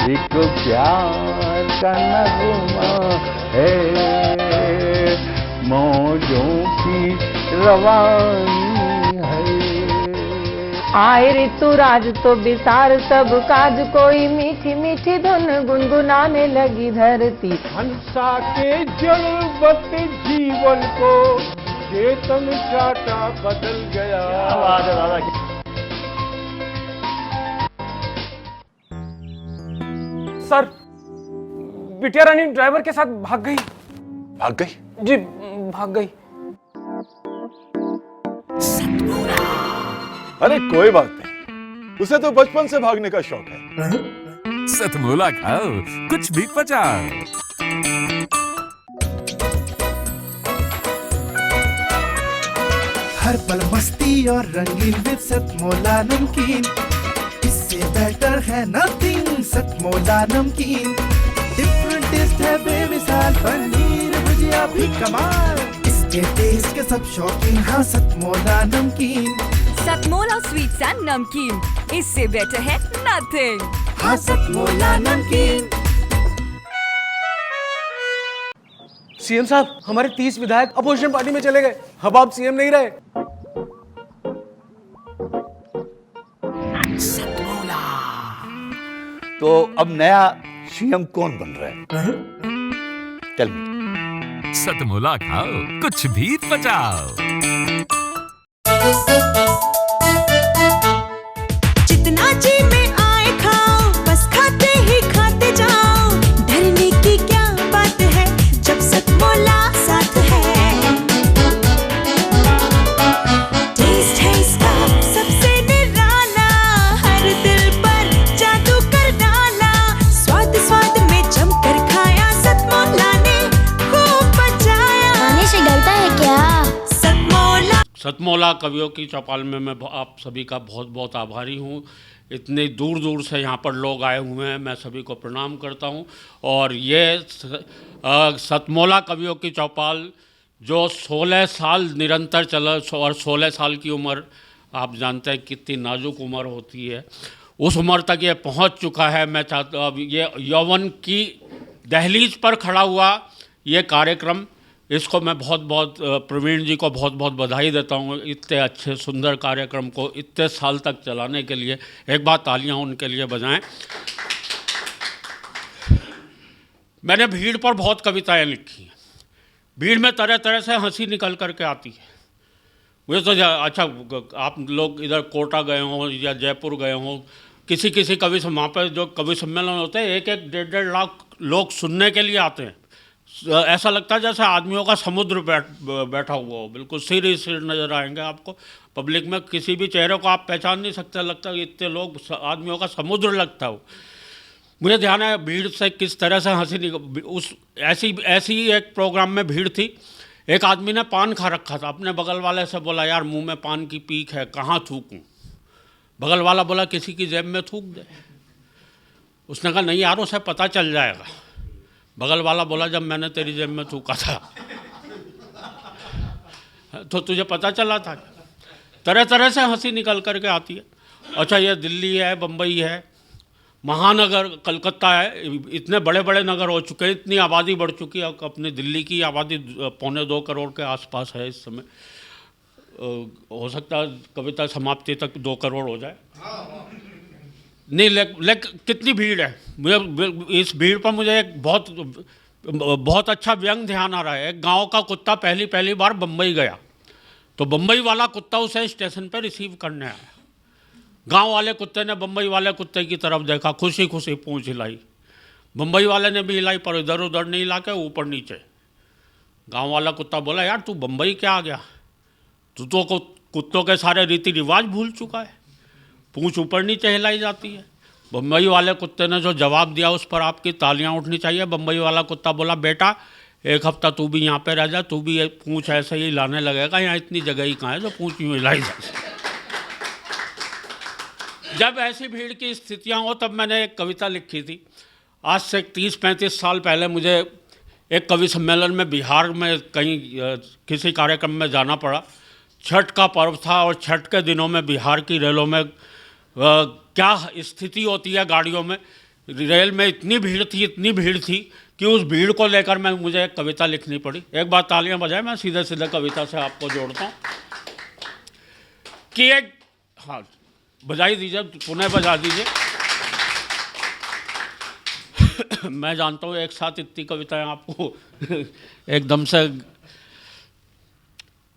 एक प्यार का नगमा है, मौजों की रवानी है। आए ऋतुराज तो बिसार सब काज, कोई मीठी मीठी धुन गुनगुनाने लगी धरती। हंसा के जड़वत जीवन को चेतन चाटा बदल गया। सर, बिटिया रानी ड्राइवर के साथ भाग गई। भाग गई? जी, भाग गई। अरे कोई बात नहीं, उसे तो बचपन से भागने का शौक है। सतमोला खाओ, कुछ भी पचाओ। हर पल मस्ती और रंगीन विद सतमोला नमकीन, इससे बेटर है नथिंग। सतमोला नमकीन डिफरेंट टेस्ट है बेमिसाल, पनीर भुजिया भी कमाल, इसके टेस्ट के सब शौकीन। हाँ सतमोला नमकीन, सतमोला स्वीट्स एंड नमकीन, इससे बेटर है नथिंग। हाँ सतमोला नमकीन। सीएम साहब, हमारे 30 विधायक अपोजिशन पार्टी में चले गए। अब आप सीएम नहीं रहे। तो अब नया सीएम कौन बन रहा है? Tell me. सतमोला खाओ, कुछ भी पचाओ। जितना जी में आए खाओ, बस खाते ही खाते जाओ। डरने की क्या बात है जब सतमोला साथ है। टेस्ट है इसका सबसे निराला, हर दिल पर जादू कर डाला। स्वाद स्वाद में जमकर खाया, सतमोला ने खूब बचाया। खाने से गलता है क्या? सतमोला। सतमोला कवियों की चौपाल में मैं आप सभी का बहुत बहुत आभारी हूँ। इतने दूर दूर से यहाँ पर लोग आए हुए हैं, मैं सभी को प्रणाम करता हूँ। और ये सतमोला कवियों की चौपाल जो 16 साल निरंतर चला, और 16 साल की उम्र आप जानते हैं कितनी नाजुक उम्र होती है, उस उम्र तक ये पहुँच चुका है। मैं चाहता अब ये यौवन की दहलीज पर खड़ा हुआ ये कार्यक्रम, इसको मैं बहुत बहुत प्रवीण जी को बहुत बहुत बधाई देता हूँ। इतने अच्छे सुंदर कार्यक्रम को इतने साल तक चलाने के लिए एक बार तालियां उनके लिए बजाएं। मैंने भीड़ पर बहुत कविताएं लिखी हैं। भीड़ में तरह तरह से हंसी निकल करके आती है। मुझे तो अच्छा, आप लोग इधर कोटा गए हों या जयपुर गए हों, किसी किसी कवि वहाँ पर जो कवि सम्मेलन होते हैं, 1-1, 1.5 लाख लोग सुनने के लिए आते हैं। ऐसा लगता है जैसे आदमियों का समुद्र बैठा हुआ हो। बिल्कुल सिर ही सिर नज़र आएंगे आपको पब्लिक में, किसी भी चेहरे को आप पहचान नहीं सकते। लगता है इतने लोग, आदमियों का समुद्र लगता हो। मुझे ध्यान है भीड़ से किस तरह से हंसी उस ऐसी एक प्रोग्राम में भीड़ थी। एक आदमी ने पान खा रखा था, अपने बगल वाले से बोला, यार मुंह में पान की पीक है, कहाँ थूकूं? बगल वाला बोला, किसी की जेब में थूक दे। उसने कहा, नहीं यार, उसे पता चल जाएगा। बगल वाला बोला, जब मैंने तेरी जेब में थूका था तो तुझे पता चला था। तरह तरह से हंसी निकल करके आती है। अच्छा, ये दिल्ली है, बम्बई है, महानगर कलकत्ता है, इतने बड़े बड़े नगर हो चुके हैं, इतनी आबादी बढ़ चुकी है। अपनी दिल्ली की आबादी 1.25 करोड़ के आसपास है इस समय। हो सकता है कविता समाप्ति तक 2 करोड़ हो जाए। नहीं, कितनी भीड़ है। मुझे इस भीड़ पर मुझे एक बहुत अच्छा व्यंग ध्यान आ रहा है। एक गांव का कुत्ता पहली बार बम्बई गया, तो बम्बई वाला कुत्ता उसे स्टेशन पर रिसीव करने आया। गांव वाले कुत्ते ने बम्बई वाले कुत्ते की तरफ देखा, खुशी खुशी पूंछ हिलाई। बम्बई वाले ने भी हिलाई, पर इधर उधर नहीं हिला के ऊपर नीचे। गांव वाला कुत्ता बोला, यार तू बम्बई क्या आ गया? तू तो कुत्तों के सारे रीति रिवाज भूल चुका है। पूंछ ऊपर नीचे हिलाई जाती है। बम्बई वाले कुत्ते ने जो जवाब दिया उस पर आपकी तालियां उठनी चाहिए। बम्बई वाला कुत्ता बोला, बेटा 1 हफ्ता तू भी यहाँ पे रह जा, तू भी पूंछ ऐसे ही हिलाने लगेगा, यहाँ इतनी जगह ही कहाँ है जो पूंछ यूँ हिलाई जा। जब ऐसी भीड़ की स्थितियाँ हो तब मैंने एक कविता लिखी थी। आज से 30-35 साल पहले मुझे एक कवि सम्मेलन में बिहार में कहीं किसी कार्यक्रम में जाना पड़ा। छठ का पर्व था और छठ के दिनों में बिहार की रेलों में क्या स्थिति होती है गाड़ियों में रेल में इतनी भीड़ थी कि उस भीड़ को लेकर मुझे एक कविता लिखनी पड़ी। एक बार तालियां बजाएं, मैं सीधे सीधे कविता से आपको जोड़ता हूँ कि एक, हाँ बजाई दीजिए, पुनः बजा दीजिए। मैं जानता हूँ एक साथ इतनी कविताएं आपको एकदम से,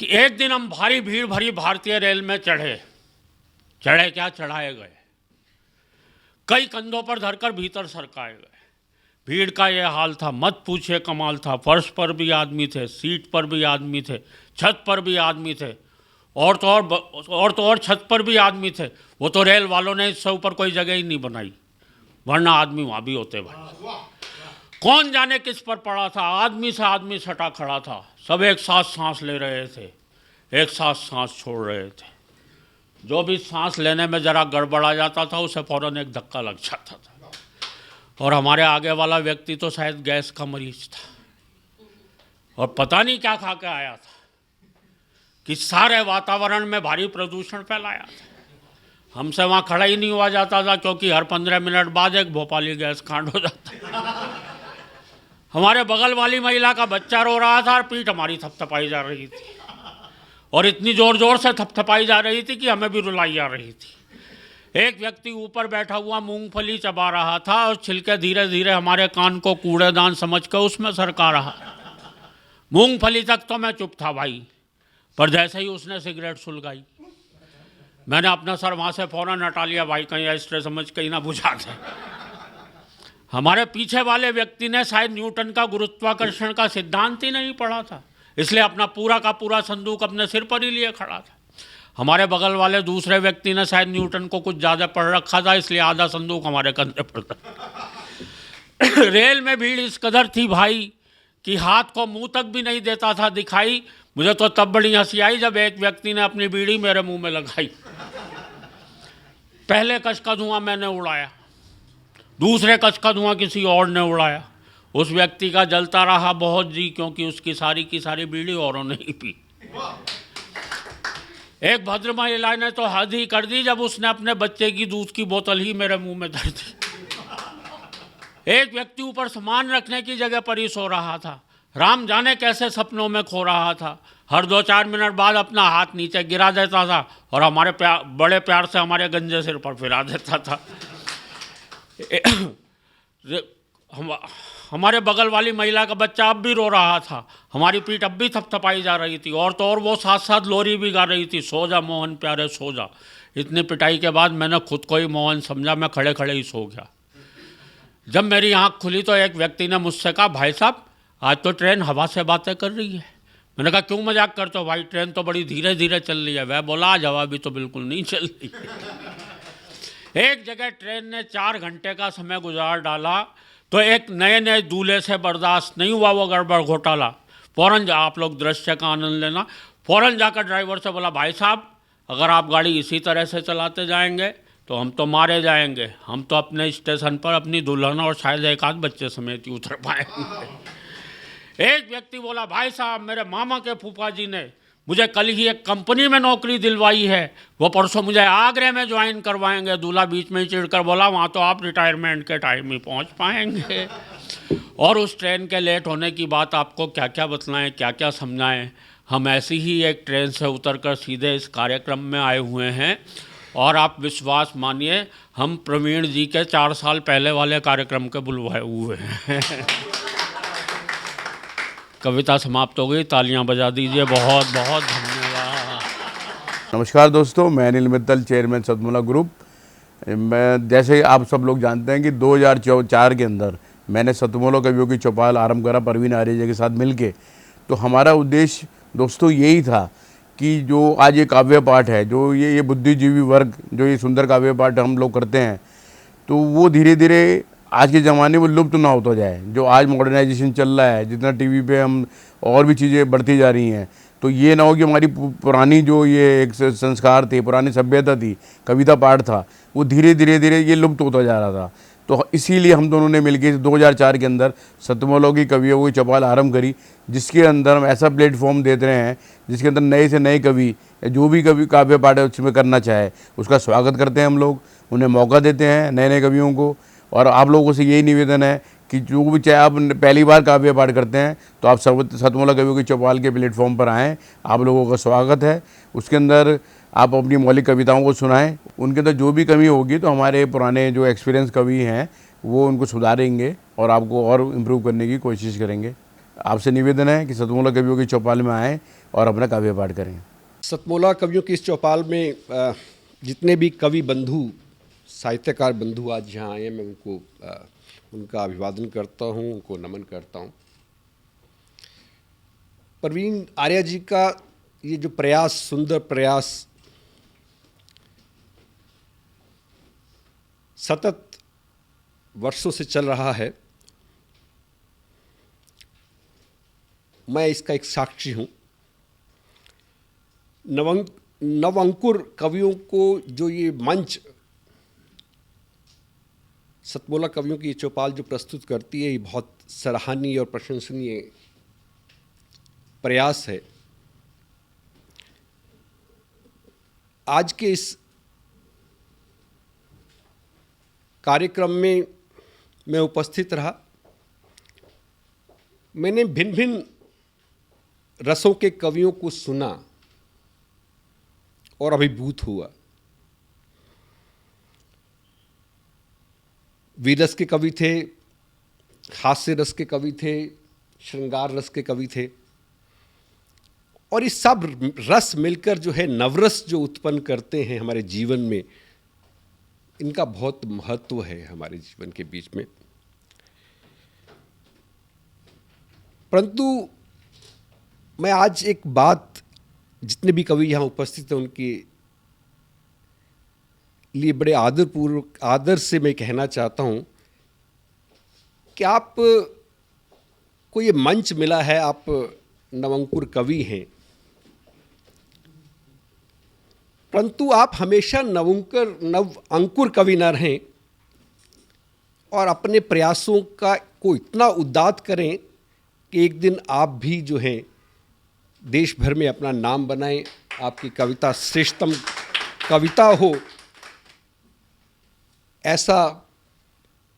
कि एक दिन हम भारी भीड़ भरी भारतीय रेल में चढ़े क्या चढ़ाए गए, कई कंधों पर धरकर भीतर सरकाए गए। भीड़ का ये हाल था, मत पूछिए कमाल था। फर्श पर भी आदमी थे, सीट पर भी आदमी थे, छत पर भी आदमी थे, और तो और छत पर भी आदमी थे। वो तो रेल वालों ने इससे ऊपर कोई जगह ही नहीं बनाई, वरना आदमी वहाँ भी होते भाई। कौन जाने किस पर पड़ा था, आदमी से आदमी सटा खड़ा था। सब एक साथ सांस ले रहे थे, एक साथ सांस छोड़ रहे थे। जो भी सांस लेने में ज़रा गड़बड़ा जाता था उसे फ़ौरन एक धक्का लग जाता था। और हमारे आगे वाला व्यक्ति तो शायद गैस का मरीज था, और पता नहीं क्या खा के आया था कि सारे वातावरण में भारी प्रदूषण फैलाया था। हमसे वहाँ खड़ा ही नहीं हुआ जाता था, क्योंकि हर 15 मिनट बाद एक भोपाली गैस कांड हो जाता। हमारे बगल वाली महिला का बच्चा रो रहा था और पीठ हमारी थपथपाई जा रही थी, और इतनी ज़ोर ज़ोर से थपथपाई जा रही थी कि हमें भी रुलाई आ रही थी। एक व्यक्ति ऊपर बैठा हुआ मूंगफली चबा रहा था, और छिलके धीरे धीरे हमारे कान को कूड़ेदान समझ कर उसमें सरका रहा। मूंगफली तक तो मैं चुप था भाई, पर जैसे ही उसने सिगरेट सुलगाई, मैंने अपना सर वहाँ से फ़ौरन हटा लिया। भाई कहीं एक्स्ट्रा समझ कहीं ना बुझा दे। हमारे पीछे वाले व्यक्ति ने शायद न्यूटन का गुरुत्वाकर्षण का सिद्धांत ही नहीं पढ़ा था, इसलिए अपना पूरा का पूरा संदूक अपने सिर पर ही लिए खड़ा था। हमारे बगल वाले दूसरे व्यक्ति ने शायद न्यूटन को कुछ ज़्यादा पढ़ रखा था, इसलिए आधा संदूक हमारे कंधे पर था। रेल में भीड़ इस कदर थी भाई कि हाथ को मुंह तक भी नहीं देता था दिखाई। मुझे तो तब बड़ी हंसी आई जब एक व्यक्ति ने अपनी बीड़ी मेरे मुंह में लगाई। पहले कश का धुआं मैंने उड़ाया, दूसरे कश का धुआं किसी और ने उड़ाया। उस व्यक्ति का जलता रहा बहुत जी, क्योंकि उसकी सारी की सारी बीड़ी औरों ने ही पी। एक भद्र महिला ने तो हद ही कर दी जब उसने अपने बच्चे की दूध की बोतल ही मेरे मुंह में धर दी। एक व्यक्ति ऊपर सामान रखने की जगह पर ही सो रहा था, राम जाने कैसे सपनों में खो रहा था। हर 2-4 मिनट बाद अपना हाथ नीचे गिरा देता था और हमारे बड़े प्यार से हमारे गंजे सिर पर फिरा देता था। हमारे बगल वाली महिला का बच्चा अब भी रो रहा था, हमारी पीठ अब भी थपथपाई जा रही थी, और तो और वो साथ साथ लोरी भी गा रही थी, सो जा मोहन प्यारे सो जा। इतनी पिटाई के बाद मैंने खुद को ही मोहन समझा, मैं खड़े खड़े ही सो गया। जब मेरी आँख खुली तो एक व्यक्ति ने मुझसे कहा, भाई साहब आज तो ट्रेन हवा से बातें कर रही है। मैंने कहा क्यों मजाक करते हो भाई, ट्रेन तो बड़ी धीरे धीरे चल रही है। वह बोला आज हवा भी तो बिल्कुल नहीं चल रही। एक जगह ट्रेन ने 4 घंटे का समय गुजार डाला तो एक नए दूल्हे से बर्दाश्त नहीं हुआ वो गड़बड़ घोटाला। फ़ौरन आप लोग दृश्य का आनंद लेना, फ़ौरन जाकर ड्राइवर से बोला, भाई साहब अगर आप गाड़ी इसी तरह से चलाते जाएंगे तो हम तो मारे जाएंगे, हम तो अपने स्टेशन पर अपनी दुल्हन और शायद एक आध बच्चे समेत ही उतर पाएंगे। एक व्यक्ति बोला, भाई साहब मेरे मामा के फूफा जी ने मुझे कल ही एक कंपनी में नौकरी दिलवाई है, वो परसों मुझे आगरे में ज्वाइन करवाएंगे। दूल्हा बीच में ही चिढ़कर बोला, वहाँ तो आप रिटायरमेंट के टाइम ही पहुँच पाएंगे। और उस ट्रेन के लेट होने की बात आपको क्या क्या बतलाएं, क्या क्या समझाएं। हम ऐसी ही एक ट्रेन से उतरकर सीधे इस कार्यक्रम में आए हुए हैं, और आप विश्वास मानिए हम प्रवीण जी के 4 साल पहले वाले कार्यक्रम के बुलवाए हुए हैं। कविता समाप्त हो गई, तालियां बजा दीजिए। बहुत बहुत धन्यवाद। नमस्कार दोस्तों, मैं अनिल मित्तल, चेयरमैन सतमोला ग्रुप। मैं जैसे आप सब लोग जानते हैं कि 2004 के अंदर मैंने सतमोला कवियों की चौपाल आरंभ करा परवीन आर्य के साथ मिलके। तो हमारा उद्देश्य दोस्तों यही था कि जो आज ये काव्य पाठ है, जो ये बुद्धिजीवी वर्ग जो ये सुंदर काव्य पाठ हम लोग करते हैं, तो वो धीरे धीरे आज के ज़माने में लुप्त ना होता जाए। जो आज मॉडर्नाइजेशन चल रहा है, जितना टीवी पे हम और भी चीज़ें बढ़ती जा रही हैं, तो ये ना हो कि हमारी पुरानी जो ये एक संस्कार थे, पुरानी सभ्यता थी, कविता पाठ था, वो धीरे धीरे ये लुप्त होता जा रहा था। तो इसीलिए हम दोनों ने मिलकर 2004 के अंदर सतमोला की कवियों की चौपाल आरंभ करी, जिसके अंदर हम ऐसा प्लेटफॉर्म देते रहे हैं जिसके अंदर नए से नए कवि जो भी कवि काव्य पाठ है उसमें करना चाहे उसका स्वागत करते हैं हम लोग, उन्हें मौका देते हैं नए नए कवियों को। और आप लोगों से यही निवेदन है कि जो भी, चाहे आप पहली बार काव्य पाठ करते हैं तो आप सतमोला कवियों की चौपाल के प्लेटफॉर्म पर आएँ, आप लोगों का स्वागत है। उसके अंदर आप अपनी मौलिक कविताओं को सुनाएं, उनके अंदर जो भी कमी होगी तो हमारे पुराने जो एक्सपीरियंस कवि हैं वो उनको सुधारेंगे और आपको और इम्प्रूव करने की कोशिश करेंगे। आपसे निवेदन है कि सतमोला कवियों की चौपाल में आएँ और अपना काव्य पाठ करें। सतमोला कवियों की इस चौपाल में जितने भी कवि बंधु, साहित्यकार बंधु आज यहाँ आए हैं, मैं उनको उनका अभिवादन करता हूँ, उनको नमन करता हूँ। प्रवीण आर्या जी का ये जो प्रयास, सुंदर प्रयास, सतत वर्षों से चल रहा है, मैं इसका एक साक्षी हूँ। नवअंकुर कवियों को जो ये मंच, सतमोला कवियों की ये चौपाल जो प्रस्तुत करती है, ये बहुत सराहनीय और प्रशंसनीय प्रयास है। आज के इस कार्यक्रम में मैं उपस्थित रहा। मैंने भिन्न भिन्न रसों के कवियों को सुना और अभिभूत हुआ। वीर रस के कवि थे, हास्य रस के कवि थे, श्रृंगार रस के कवि थे, और ये सब रस मिलकर जो है नवरस जो उत्पन्न करते हैं हमारे जीवन में, इनका बहुत महत्व है हमारे जीवन के बीच में। परंतु मैं आज एक बात, जितने भी कवि यहाँ उपस्थित हैं उनके लिए बड़े आदरपूर्वक, आदर से मैं कहना चाहता हूँ कि आप को ये मंच मिला है, आप नवअंकुर कवि हैं, परंतु आप हमेशा नवअंकुर कवि न रहें और अपने प्रयासों को इतना उद्दात करें कि एक दिन आप भी जो हैं देश भर में अपना नाम बनाएं, आपकी कविता श्रेष्ठतम कविता हो, ऐसा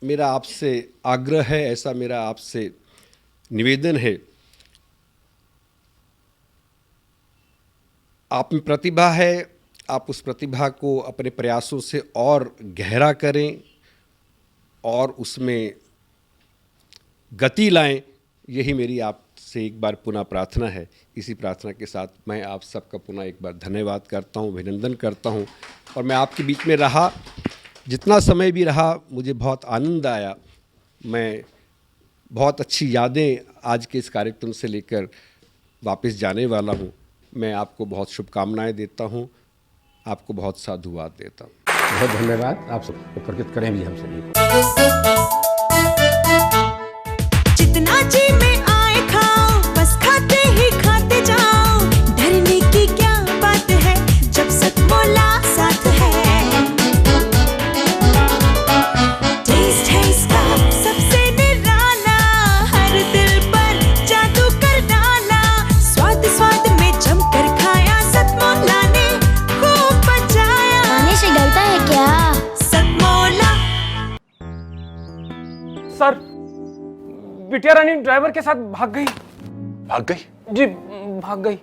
मेरा आपसे आग्रह है, ऐसा मेरा आपसे निवेदन है। आप में प्रतिभा है, आप उस प्रतिभा को अपने प्रयासों से और गहरा करें और उसमें गति लाएं, यही मेरी आपसे एक बार पुनः प्रार्थना है। इसी प्रार्थना के साथ मैं आप सबका पुनः एक बार धन्यवाद करता हूँ, अभिनंदन करता हूँ। और मैं आपके बीच में रहा, जितना समय भी रहा, मुझे बहुत आनंद आया। मैं बहुत अच्छी यादें आज के इस कार्यक्रम से लेकर वापस जाने वाला हूँ। मैं आपको बहुत शुभकामनाएं देता हूँ, आपको बहुत साधुवाद देता हूँ। बहुत धन्यवाद, आप सबको प्रकट करें भी हमसे। जितना जी में आए खाओ, बस खाते ही खाते जाओ, डरने की क्या बात है जब सतमोला साथ है। टेस्ट है इसका सबसे निराला, हर दिल पर जादू कर डाला, स्वाद स्वाद में जमकर खाया, सतमोला ने खूब बचाया। खाने से डरता है क्या? सतमोला। सर, बिटिया रानी ड्राइवर के साथ भाग गई। भाग गई? जी, भाग गई।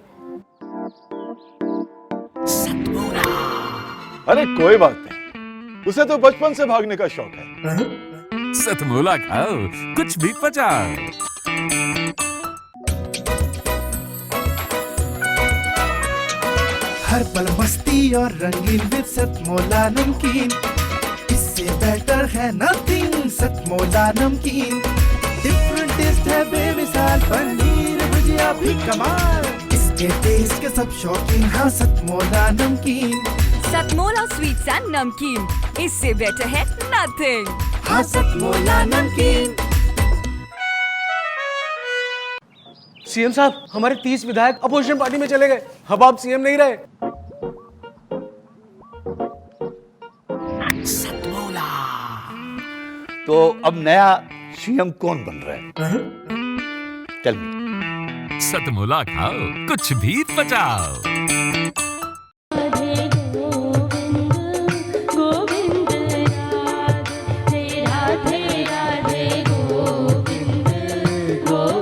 अरे कोई बात नहीं, उसे तो बचपन से भागने का शौक है। सतमोला खाओ, कुछ भी पचाओ। हर पल मस्ती और रंगीन विद सतमोला नमकीन, इससे बेटर है नथिंग। सतमोला नमकीन डिफरेंट टेस्ट है बेमिसाल, पनीर भुजिया भी कमाल, इसके टेस्ट के सब शौकीन। हाँ सतमोला नमकीन, सतमोला स्वीट्स एंड नमकीन, इससे बेटर है नथिंग। हाँ सतमोला नमकीन। सीएम साहब, हमारे 30 विधायक अपोजिशन पार्टी में चले गए। अब आप सीएम नहीं रहे। तो अब नया सीएम कौन बन रहा है? Tell me. सतमोला खाओ, कुछ भी पचाओ।